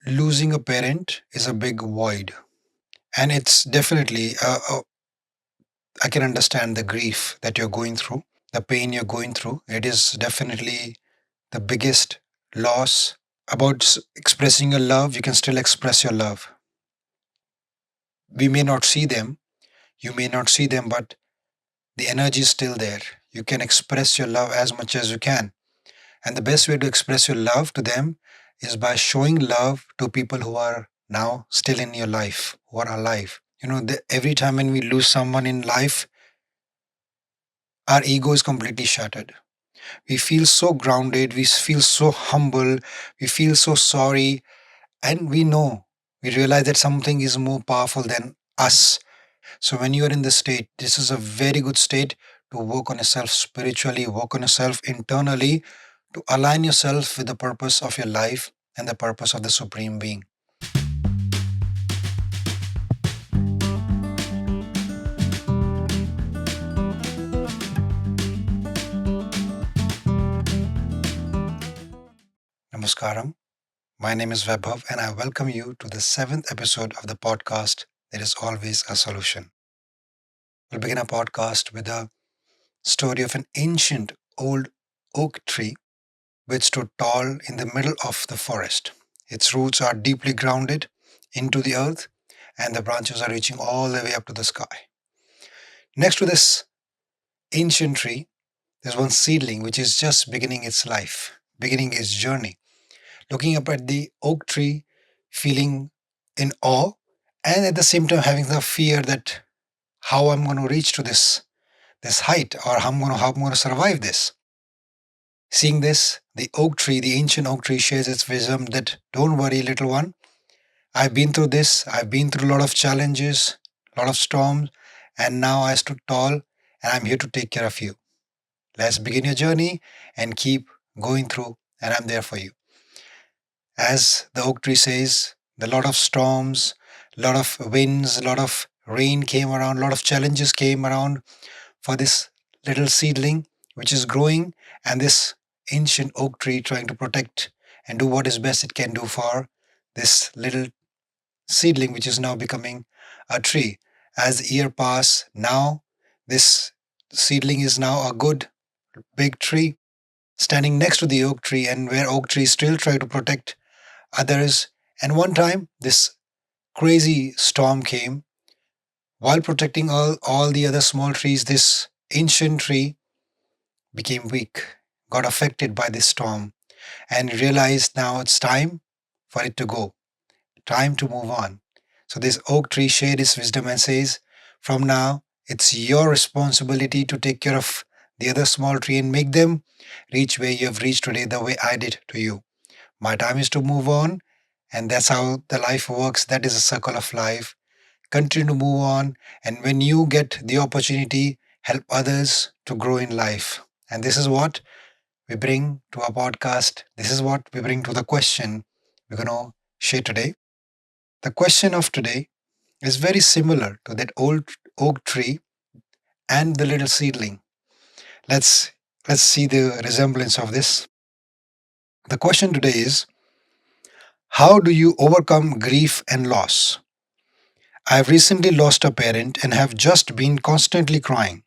Losing a parent is a big void, and it's definitely I can understand the grief that you're going through, the pain you're going through. It is definitely the biggest loss. About expressing your love, you can still express your love. We may not see them, you may not see them, but the energy is still there. You can express your love as much as you can. And the best way to express your love to them is by showing love to people who are now still in your life, who are alive. Every time when we lose someone in life, our ego is completely shattered. We feel so grounded, we feel so humble, we feel so sorry, and we realize that something is more powerful than us. So when you are in this state, this is a very good state to work on yourself spiritually, work on yourself internally, to align yourself with the purpose of your life and the purpose of the Supreme Being. Namaskaram. My name is Vaibhav, and I welcome you to the seventh episode of the podcast, There is Always a Solution. We'll begin our podcast with a story of an ancient old oak tree which stood tall in the middle of the forest. Its roots are deeply grounded into the earth, and the branches are reaching all the way up to the sky. Next to this ancient tree, there's one seedling which is just beginning its life, beginning its journey, looking up at the oak tree, feeling in awe, and at the same time having the fear that how I'm going to reach to this height, or how I'm going to survive this. Seeing this, the oak tree, the ancient oak tree, shares its wisdom that don't worry, little one. I've been through this. I've been through a lot of challenges, a lot of storms, and now I stood tall, and I'm here to take care of you. Let's begin your journey and keep going through, and I'm there for you. As the oak tree says, a lot of storms, a lot of winds, a lot of rain came around, a lot of challenges came around for this little seedling which is growing, and this ancient oak tree trying to protect and do what is best it can do for this little seedling which is now becoming a tree. As the year pass, now this seedling is now a good big tree standing next to the oak tree, and where oak trees still try to protect others. And one time this crazy storm came. While protecting all the other small trees, this ancient tree became weak, got affected by this storm, and realized now it's time for it to go, time to move on. So this oak tree shared its wisdom and says, from now, it's your responsibility to take care of the other small tree and make them reach where you have reached today the way I did to you. My time is to move on, and that's how the life works. That is a circle of life. Continue to move on, and when you get the opportunity, help others to grow in life. And this is what we bring to our podcast. This is what we bring to the question we're going to share today. The question of today is very similar to that old oak tree and the little seedling. Let's let's see the resemblance of this. The question today is, how do you overcome grief and loss? I have recently lost a parent and have just been constantly crying.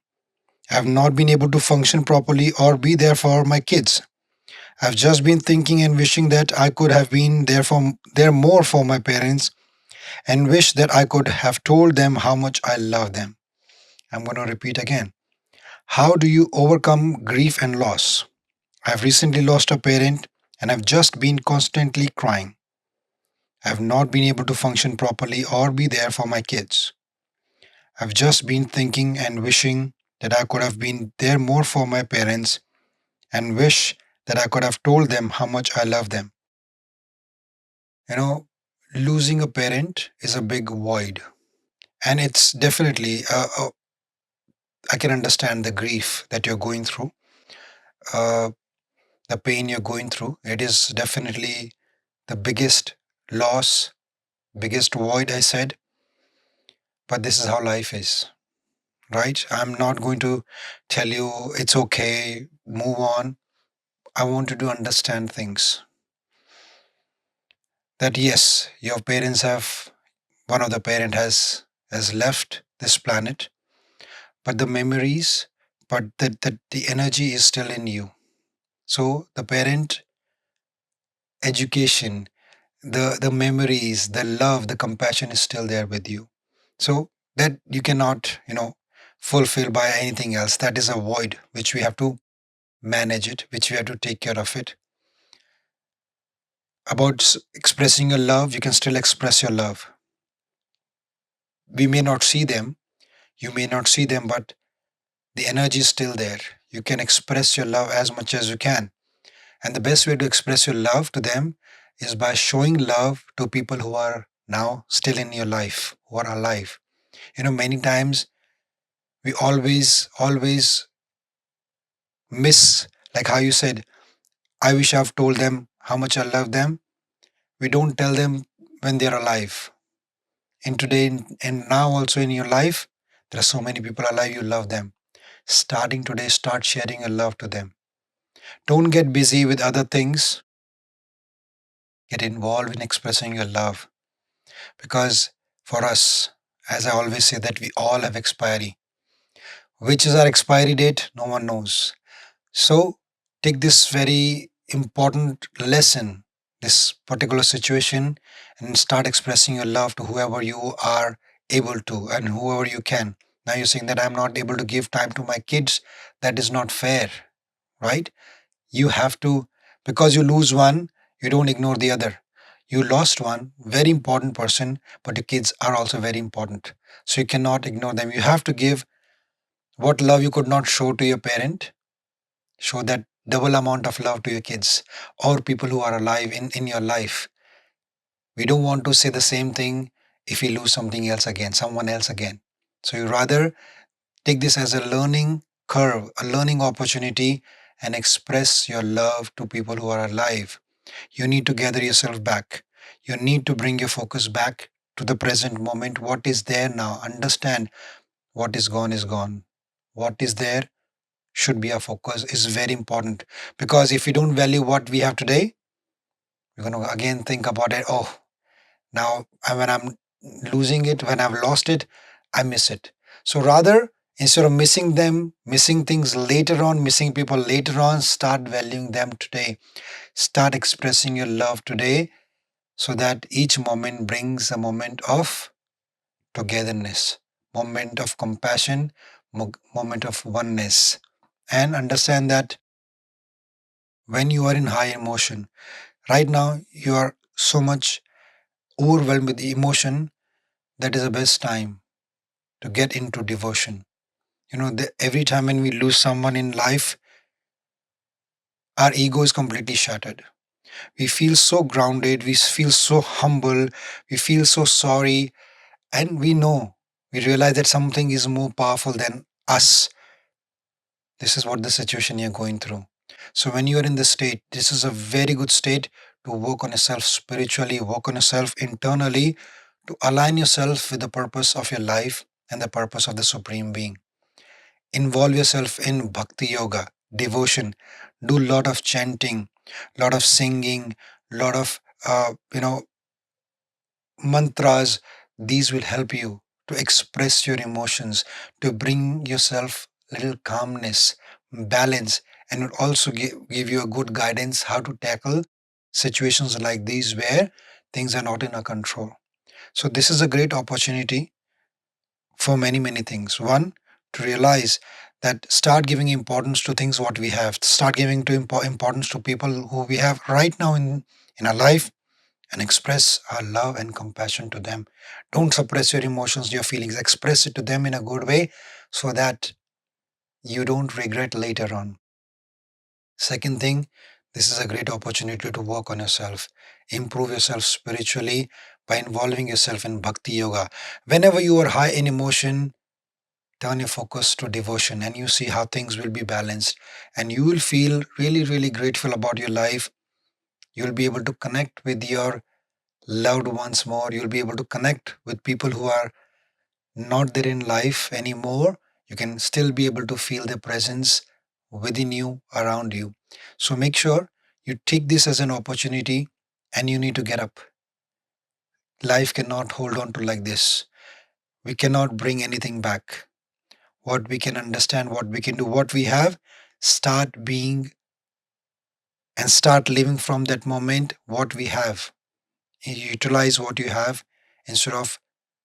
I have not been able to function properly or be there for my kids. I've just been thinking and wishing that I could have been there more for my parents, and wish that I could have told them how much I love them. I'm going to repeat again. How do you overcome grief and loss? I've recently lost a parent and I've just been constantly crying. I've not been able to function properly or be there for my kids. I've just been thinking and wishing that I could have been there more for my parents, and wish that I could have told them how much I love them. You know, losing a parent is a big void, and it's definitely I can understand the grief that you're going through, uh, the pain you're going through. It is definitely the biggest loss, biggest void, I said, but this is how life is, right? I'm not going to tell you it's okay, move on. I want you to understand things. that yes, your parents have, one of the parent has left this planet, but the memories, but the energy is still in you. So the parent education, the memories, the love, the compassion is still there with you. So that you cannot, fulfill by anything else. That is a void which we have to manage it, which we have to take care of it. About expressing your love, you can still express your love. We may not see them, you may not see them, but the energy is still there. You can express your love as much as you can. And the best way to express your love to them is by showing love to people who are now still in your life, who are alive. Many times we always miss, like how you said, I wish I've told them how much I love them. We don't tell them when they're alive. In today and now also in your life, there are so many people alive, you love them. Starting today, start sharing your love to them. Don't get busy with other things. Get involved in expressing your love. Because for us, as I always say, that we all have expiry. Which is our expiry date? No one knows. So take this very important lesson, this particular situation, and start expressing your love to whoever you are able to and whoever you can. Now you're saying that I'm not able to give time to my kids. That is not fair, right? You have to, because you lose one, you don't ignore the other. You lost one very important person, but your kids are also very important. So you cannot ignore them. You have to give what love you could not show to your parent, show that double amount of love to your kids or people who are alive in your life. We don't want to say the same thing if we lose something else again, someone else again. So you rather take this as a learning curve, a learning opportunity, and express your love to people who are alive. You need to gather yourself back. You need to bring your focus back to the present moment. What is there now? Understand what is gone is gone. What is there should be our focus is very important, because if we don't value what we have today, we're going to again think about it. Oh, now when I'm losing it, when I've lost it, I miss it. So rather, instead of missing them, missing things later on, missing people later on, start valuing them today. Start expressing your love today, so that each moment brings a moment of togetherness, moment of compassion, moment of oneness. And understand that when you are in high emotion, right now you are so much overwhelmed with emotion, that is the best time to get into devotion. Every time when we lose someone in life, our ego is completely shattered. We feel so grounded, we feel so humble, we feel so sorry, and we realize that something is more powerful than us. This is what the situation you're going through. So when you are in this state, this is a very good state to work on yourself spiritually, work on yourself internally, to align yourself with the purpose of your life and the purpose of the Supreme Being. Involve yourself in bhakti yoga, devotion. Do a lot of chanting, lot of singing, lot of mantras. These will help you to express your emotions, to bring yourself little calmness, balance, and will also give you a good guidance how to tackle situations like these where things are not in our control. So this is a great opportunity for many things. One, to realize that start giving importance to things what we have. Start giving to importance to people who we have right now in our life, and express our love and compassion to them. Don't suppress your emotions, your feelings. Express it to them in a good way, so that you don't regret later on. Second thing, this is a great opportunity to work on yourself, improve yourself spiritually by involving yourself in bhakti yoga. Whenever you are high in emotion, turn your focus to devotion and you see how things will be balanced, and you will feel really grateful about your life. You'll be able to connect with your loved ones more. You'll be able to connect with people who are not there in life anymore. You can still be able to feel their presence within you, around you. So make sure you take this as an opportunity, and you need to get up. Life cannot hold on to like this. We cannot bring anything back. What we can understand, what we can do, what we have, start being and start living from that moment what we have. Utilize what you have instead of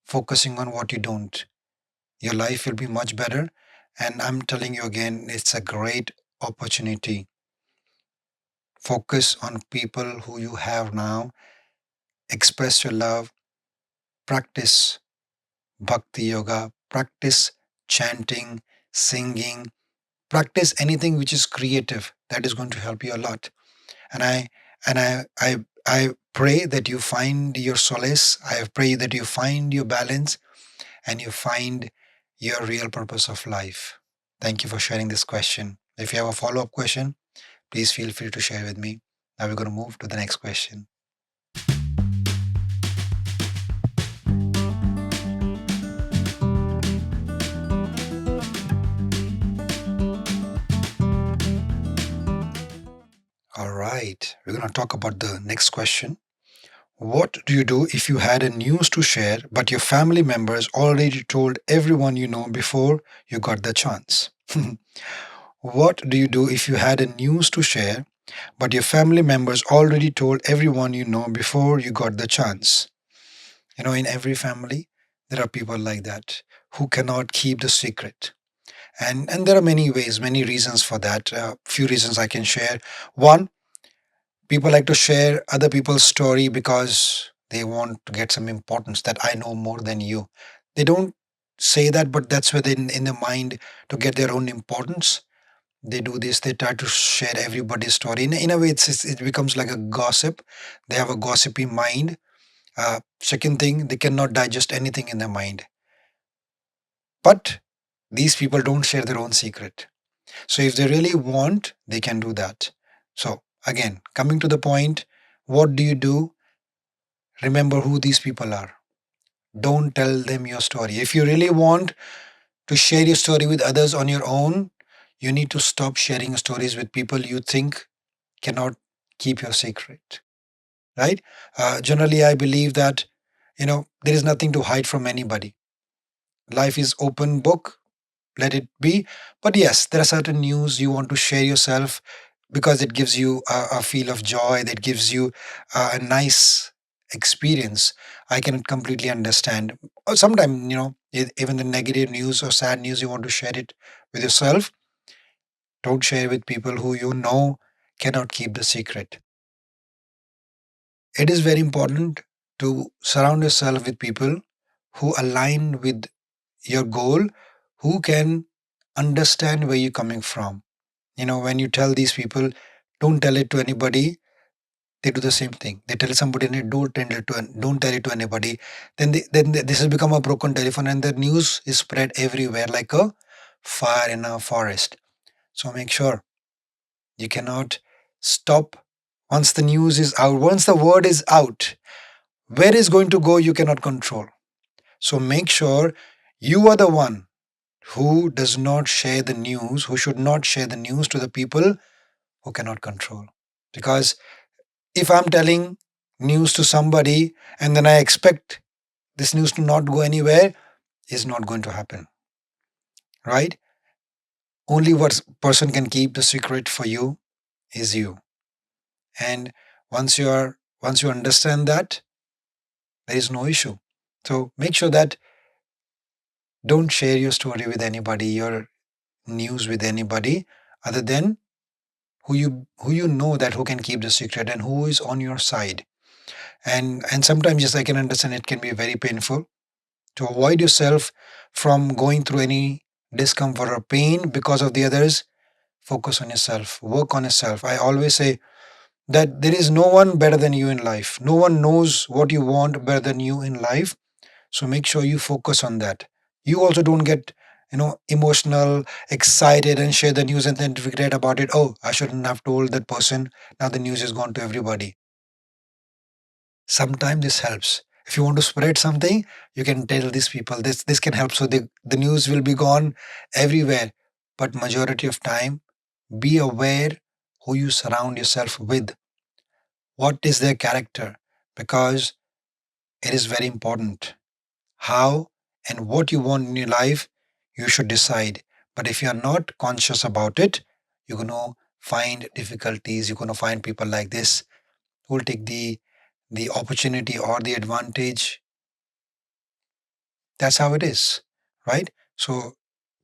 focusing on what you don't. Your life will be much better. And I'm telling you again, it's a great opportunity. Focus on people who you have now, express your love, practice bhakti yoga, practice chanting, singing, practice anything which is creative. That is going to help you a lot. And I pray that you find your solace. I pray that you find your balance and you find your real purpose of life. Thank you for sharing this question. If you have a follow-up question, please feel free to share with me. Now we're going to move to the next question. All right, we're going to talk about the next question. What do you do if you had a news to share, but your family members already told everyone you know before you got the chance? What do you do if you had a news to share, but your family members already told everyone you know before you got the chance? In every family, there are people like that who cannot keep the secret. And there are many ways, many reasons for that. Few reasons I can share. One, people like to share other people's story because they want to get some importance that I know more than you. They don't say that, but that's within in their mind to get their own importance. They do this. They try to share everybody's story. In a way, it becomes like a gossip. They have a gossipy mind. Second thing, they cannot digest anything in their mind. But these people don't share their own secret. So if they really want, they can do that. So again, coming to the point, what do you do? Remember who these people are. Don't tell them your story. If you really want to share your story with others on your own, you need to stop sharing stories with people you think cannot keep your secret. Right? Generally, I believe that there is nothing to hide from anybody. Life is open book. Let it be. But yes, there are certain news you want to share yourself because it gives you a feel of joy, that gives you a nice experience. I can completely understand. Sometimes, even the negative news or sad news, you want to share it with yourself. Don't share with people who you know cannot keep the secret. It is very important to surround yourself with people who align with your goal, who can understand where you're coming from. When you tell these people, don't tell it to anybody, they do the same thing. They tell somebody, and don't tell it to anybody. This has become a broken telephone, and the news is spread everywhere like a fire in a forest. So make sure you cannot stop once the news is out. Once the word is out, where it's going to go, you cannot control. So make sure you are the one who does not share the news, who should not share the news to the people who cannot control. Because if I'm telling news to somebody and then I expect this news to not go anywhere, is not going to happen. Right? Only what person can keep the secret for you is you. And once you understand that, there is no issue. So make sure that don't share your story with anybody, your news with anybody other than who you know, that who can keep the secret and who is on your side. And sometimes, yes, I can understand it can be very painful. To avoid yourself from going through any discomfort or pain because of the others, focus on yourself, work on yourself. I always say that there is no one better than you in life. No one knows what you want better than you in life. So make sure you focus on that. You also don't get emotional, excited, and share the news and then regret about it. Oh, I shouldn't have told that person. Now the news is gone to everybody. Sometimes this helps. If you want to spread something, you can tell these people this can help. So the news will be gone everywhere. But majority of time, be aware who you surround yourself with. What is their character? Because It is very important. How and what you want in your life, you should decide. But if you are not conscious about it, you're going to find difficulties. You're going to find people like this who will take the opportunity or the advantage. That's how it is, right? So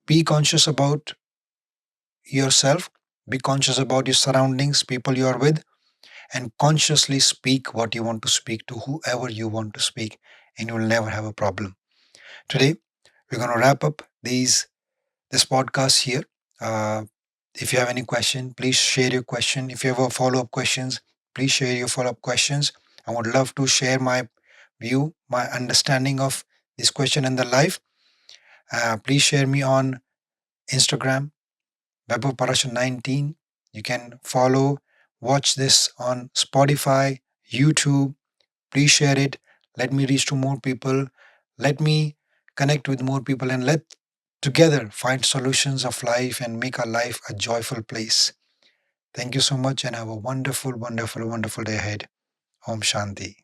be conscious about yourself, be conscious about your surroundings, people you are with, and consciously speak what you want to speak to whoever you want to speak, and you will never have a problem. Today, we're going to wrap up this podcast here. Uh, if you have any question, please share your question. If you have a follow-up questions, please share your follow-up questions. I would love to share my view, my understanding of this question in the life. Please share me on Instagram, Vaibhav Parashar 19. You can follow, watch this on Spotify, YouTube. Please share it. Let me reach to more people. Let me connect with more people and let together find solutions of life and make our life a joyful place. Thank you so much and have a wonderful, wonderful, wonderful day ahead. Om Shanti.